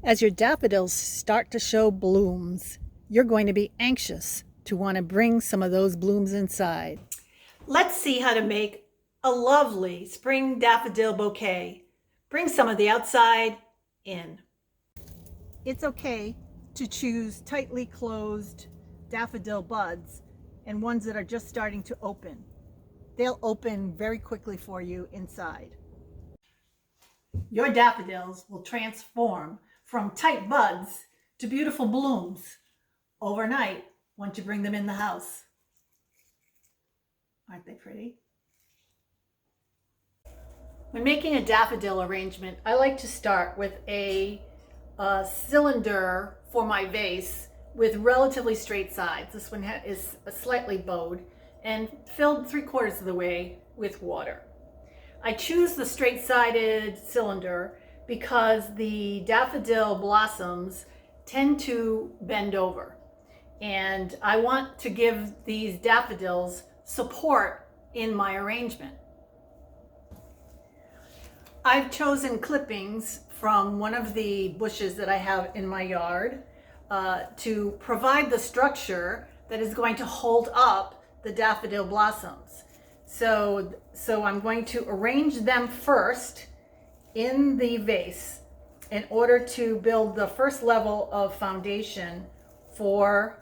As your daffodils start to show blooms, you're going to be anxious to want to bring some of those blooms inside. Let's see how to make a lovely spring daffodil bouquet. Bring some of the outside in. It's okay to choose tightly closed daffodil buds and ones that are just starting to open. They'll open very quickly for you inside. Your daffodils will transform from tight buds to beautiful blooms overnight once you bring them in the house. Aren't they pretty? When making a daffodil arrangement, I like to start with a cylinder for my vase with relatively straight sides. This one is slightly bowed and filled 3/4 of the way with water. I choose the straight-sided cylinder because the daffodil blossoms tend to bend over, and I want to give these daffodils support in my arrangement. I've chosen clippings from one of the bushes that I have in my yard to provide the structure that is going to hold up the daffodil blossoms. So I'm going to arrange them first in the vase in order to build the first level of foundation for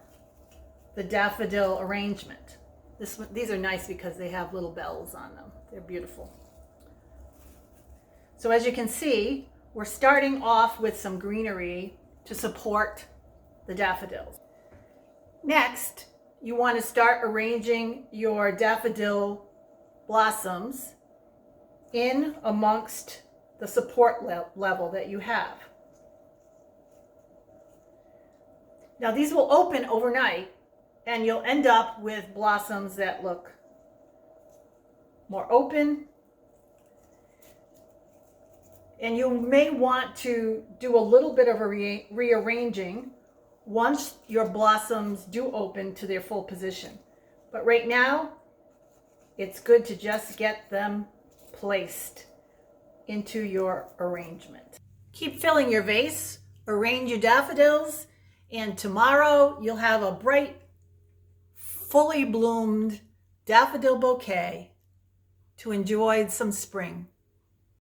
the daffodil arrangement. These are nice because they have little bells on them. They're beautiful. So as you can see, we're starting off with some greenery to support the daffodils. Next, you want to start arranging your daffodil blossoms in amongst the support level that you have. Now these will open overnight and you'll end up with blossoms that look more open, and you may want to do a little bit of a rearranging once your blossoms do open to their full position. But right now, it's good to just get them placed into your arrangement. Keep filling your vase, arrange your daffodils, and tomorrow you'll have a bright, fully bloomed daffodil bouquet to enjoy some spring.